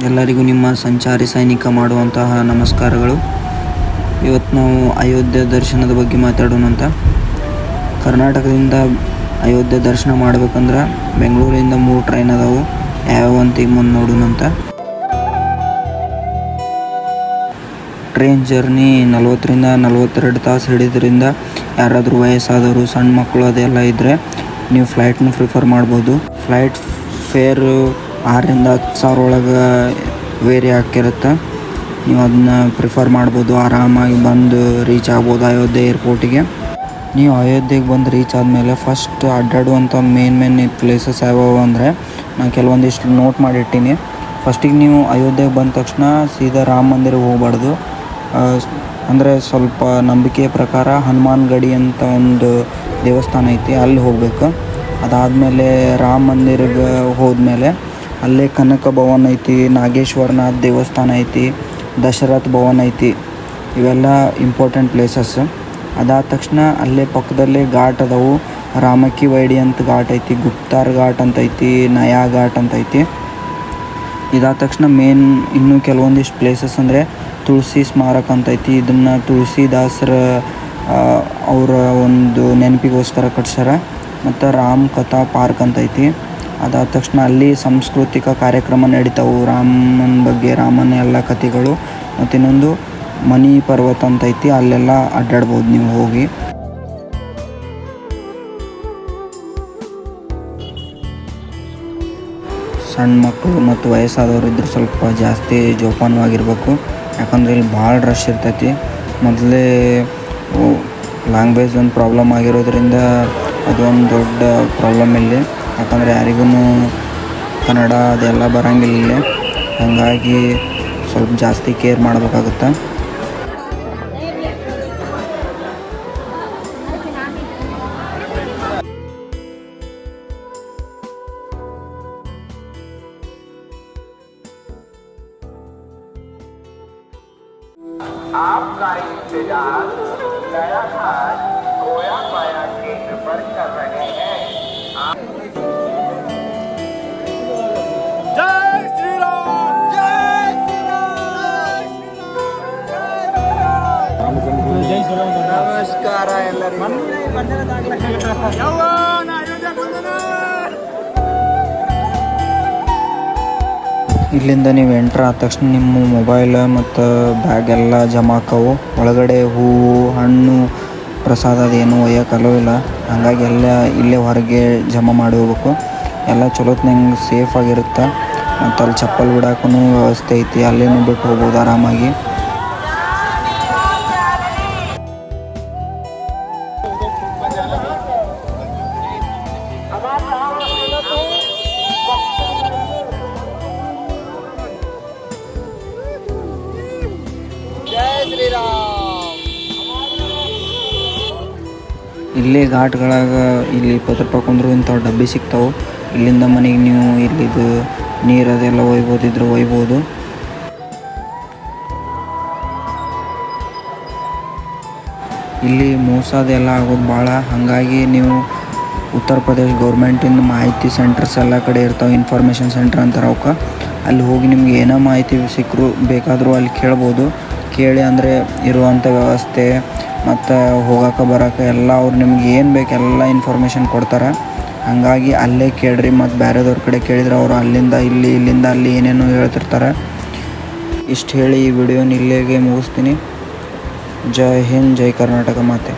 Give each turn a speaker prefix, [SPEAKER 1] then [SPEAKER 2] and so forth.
[SPEAKER 1] ಎಲ್ಲರಿಗೂ ನಿಮ್ಮ ಸಂಚಾರಿ ಸೈನಿಕ ಮಾಡುವಂತಹ ನಮಸ್ಕಾರಗಳು. ಇವತ್ತು ನಾವು ಅಯೋಧ್ಯೆ ದರ್ಶನದ ಬಗ್ಗೆ ಮಾತಾಡೋಣ ಅಂತ. ಕರ್ನಾಟಕದಿಂದ ಅಯೋಧ್ಯೆ ದರ್ಶನ ಮಾಡ್ಬೇಕಂದ್ರೆ ಬೆಂಗಳೂರಿಂದ 3 ಟ್ರೈನ್ ಅದಾವು. ಯಾವ್ಯಾವ ಅಂತ ಈಗ ಮುಂದೆ ನೋಡೋಣ ಅಂತ. ಟ್ರೈನ್ ಜರ್ನಿ 40ರಿಂದ 42 ತಾಸು ಹಿಡಿದ್ರಿಂದ ಯಾರಾದರೂ ವಯಸ್ಸಾದವರು, ಸಣ್ಣ ಮಕ್ಕಳು ಅದೆಲ್ಲ ಇದ್ದರೆ ನೀವು ಫ್ಲೈಟ್ನ ಪ್ರಿಫರ್ ಮಾಡ್ಬೋದು. ಫ್ಲೈಟ್ ಫೇರು 6ರಿಂದ 10 ಸಾವಿರ ಒಳಗೆ ವೇರಿ ಆಗಿರುತ್ತೆ. ನೀವು ಅದನ್ನ ಪ್ರಿಫರ್ ಮಾಡ್ಬೋದು. ಆರಾಮಾಗಿ ಬಂದು ರೀಚ್ ಆಗ್ಬೋದು ಅಯೋಧ್ಯೆ ಏರ್ಪೋರ್ಟಿಗೆ. ನೀವು ಅಯೋಧ್ಯೆಗೆ ಬಂದು ರೀಚ್ ಆದಮೇಲೆ ಫಸ್ಟ್ ಅಡ್ಡಾಡುವಂಥ ಮೇನ್ ಪ್ಲೇಸಸ್ ಯಾವ್ಯಾವು ಅಂದರೆ ನಾನು ಕೆಲವೊಂದಿಷ್ಟು ನೋಟ್ ಮಾಡಿಟ್ಟಿನಿ. ಫಸ್ಟಿಗೆ ನೀವು ಅಯೋಧ್ಯೆಗೆ ಬಂದ ತಕ್ಷಣ ಸೀದಾ ರಾಮ ಮಂದಿರಕ್ಕೆ ಹೋಗಬಾರ್ದು. ಅಂದರೆ ಸ್ವಲ್ಪ ನಂಬಿಕೆ ಪ್ರಕಾರ ಹನುಮಾನ್ ಗಡಿ ಅಂತ ಒಂದು ದೇವಸ್ಥಾನ ಐತಿ, ಅಲ್ಲಿ ಹೋಗಬೇಕು. ಅದಾದಮೇಲೆ ರಾಮ ಮಂದಿರಕ್ಕೆ ಹೋದ್ಮೇಲೆ ಅಲ್ಲೇ ಕನಕ ಭವನ ಐತಿ, ನಾಗೇಶ್ವರನಾಥ್ ದೇವಸ್ಥಾನ ಐತಿ, ದಶರಥ ಭವನ ಐತಿ. ಇವೆಲ್ಲ ಇಂಪಾರ್ಟೆಂಟ್ ಪ್ಲೇಸಸ್. ಅದಾದ ತಕ್ಷಣ ಅಲ್ಲೇ ಪಕ್ಕದಲ್ಲೇ ಘಾಟ್ ಅದಾವು. ರಾಮಕ್ಕಿ ವೈಡಿ ಅಂತ ಘಾಟ್ ಐತಿ, ಗುಪ್ತಾರ್ ಘಾಟ್ ಅಂತ ಐತಿ, ನಯಾ ಘಾಟ್ ಅಂತ ಐತಿ. ಇದಾದ ತಕ್ಷಣ ಮೇನ್ ಇನ್ನೂ ಕೆಲವೊಂದಿಷ್ಟು ಪ್ಲೇಸಸ್ ಅಂದರೆ ತುಳಸಿ ಸ್ಮಾರಕ ಅಂತ ಐತಿ. ಇದನ್ನು ತುಳಸಿದಾಸರ ಅವರ ಒಂದು ನೆನಪಿಗೋಸ್ಕರ ಕಟ್ಸ್ಯಾರ. ಮತ್ತು ರಾಮ್ ಕಥಾ ಪಾರ್ಕ್ ಅಂತ ಐತಿ. ಅದಾದ ತಕ್ಷಣ ಅಲ್ಲಿ ಸಾಂಸ್ಕೃತಿಕ ಕಾರ್ಯಕ್ರಮ ನಡೀತಾವೆ, ರಾಮನ ಬಗ್ಗೆ, ರಾಮನ ಎಲ್ಲ ಕಥೆಗಳು. ಮತ್ತು ಇನ್ನೊಂದು ಮನಿ ಪರ್ವತ ಅಂತ ಐತಿ, ಅಲ್ಲೆಲ್ಲ ಅಡ್ಡಾಡ್ಬೋದು ನೀವು ಹೋಗಿ. ಸಣ್ಣ ಮಕ್ಕಳು ಮತ್ತು ವಯಸ್ಸಾದವರು ಇದ್ರೆ ಸ್ವಲ್ಪ ಜಾಸ್ತಿ ಜೋಪಾನವಾಗಿರ್ಬೇಕು. ಯಾಕಂದರೆ ಇಲ್ಲಿ ಭಾಳ ರಶ್ ಇರ್ತೈತಿ. ಮೊದಲೇ ಲ್ಯಾಂಗ್ವೇಜ್ ಒಂದು ಪ್ರಾಬ್ಲಮ್ ಆಗಿರೋದ್ರಿಂದ ಅದೊಂದು ದೊಡ್ಡ ಪ್ರಾಬ್ಲಮ್ ಇಲ್ಲಿ. ಯಾಕಂದರೆ ಯಾರಿಗೂ ಕನ್ನಡ ಅದೆಲ್ಲ ಬರೋಂಗಿಲ್ಲ ಇಲ್ಲಿ. ಹಾಗಾಗಿ ಸ್ವಲ್ಪ ಜಾಸ್ತಿ ಕೇರ್ ಮಾಡಬೇಕಾಗುತ್ತೆ.
[SPEAKER 2] आपका इंतजार नया घाट खोया माया केंद्र पर कर रहे हैं. जय श्री राम, जय श्री राम, जय श्री राम. नमस्कार ಎಲ್ಲರಿಗೂ.
[SPEAKER 1] ಇಲ್ಲಿಂದ ನೀವು ಎಂಟ್ರ್ ಆದ ತಕ್ಷಣ ನಿಮ್ಮ ಮೊಬೈಲ್ ಮತ್ತು ಬ್ಯಾಗ್ ಎಲ್ಲ ಜಮಾ ಆಕ್ಕವು. ಒಳಗಡೆ ಹೂವು, ಹಣ್ಣು, ಪ್ರಸಾದ ಅದೇನು ಒಯ್ಯೋಕ್ಕಲ್ಲೋ ಇಲ್ಲ. ಹಾಗಾಗಿ ಎಲ್ಲ ಇಲ್ಲೇ ಹೊರಗೆ ಜಮಾ ಮಾಡಿ ಹೋಗ್ಬೇಕು. ಎಲ್ಲ ಚಲೋತ್ನಂಗೆ ಸೇಫಾಗಿರುತ್ತೆ. ಮತ್ತು ಅಲ್ಲಿ ಚಪ್ಪಲ್ ಬಿಡೋಕ್ಕೂ ವ್ಯವಸ್ಥೆ ಐತಿ, ಅಲ್ಲೇನೂ ಬಿಟ್ಟು ಹೋಗ್ಬೋದು ಆರಾಮಾಗಿ. ಇಲ್ಲೇ ಘಾಟ್ಗಳಾಗ ಇಲ್ಲಿ 20 ರೂಪಾಯಿ ಕೊಂಡ್ರು ಇಂಥವು ಡಬ್ಬಿ ಸಿಗ್ತಾವೆ. ಇಲ್ಲಿಂದ ಮನೆಗೆ ನೀವು ಇಲ್ಲಿದು ನೀರು ಅದೆಲ್ಲ ಒಯ್ಬೋದಿದ್ರೆ ಒಯ್ಬೋದು. ಇಲ್ಲಿ ಮೋಸ ಅದೆಲ್ಲ ಆಗೋದು ಭಾಳ. ಹಾಗಾಗಿ ನೀವು ಉತ್ತರ ಪ್ರದೇಶ ಗೌರ್ಮೆಂಟಿಂದ ಮಾಹಿತಿ ಸೆಂಟರ್ಸ್ ಎಲ್ಲ ಕಡೆ ಇರ್ತಾವೆ, ಇನ್ಫಾರ್ಮೇಷನ್ ಸೆಂಟರ್ ಅಂತಾರೆ ಅವಕ್ಕೆ. ಅಲ್ಲಿ ಹೋಗಿ ನಿಮ್ಗೆ ಏನೋ ಮಾಹಿತಿ ಸಿಕ್ಕರು ಬೇಕಾದರೂ ಅಲ್ಲಿ ಕೇಳ್ಬೋದು. ಕೇಳಿ ಅಂದರೆ ಇರುವಂಥ ವ್ಯವಸ್ಥೆ ಮತ್ತು ಹೋಗೋಕೆ ಬರೋಕೆ ಎಲ್ಲ ಅವ್ರು ನಿಮ್ಗೆ ಏನು ಬೇಕು ಎಲ್ಲ ಇನ್ಫಾರ್ಮೇಷನ್ ಕೊಡ್ತಾರೆ. ಹಾಗಾಗಿ ಅಲ್ಲೇ ಕೇಳ್ರಿ. ಮತ್ತು ಬೇರೆದವ್ರ ಕಡೆ ಕೇಳಿದ್ರೆ ಅವರು ಅಲ್ಲಿಂದ ಇಲ್ಲಿ, ಇಲ್ಲಿಂದ ಅಲ್ಲಿ ಏನೇನೋ ಹೇಳ್ತಿರ್ತಾರೆ. ಇಷ್ಟು ಹೇಳಿ ಈ ವಿಡಿಯೋನ ಇಲ್ಲಿಗೆ ಮುಗಿಸ್ತೀನಿ. ಜೈ ಹಿಂದ್, ಜೈ ಕರ್ನಾಟಕ ಮಾತೆ.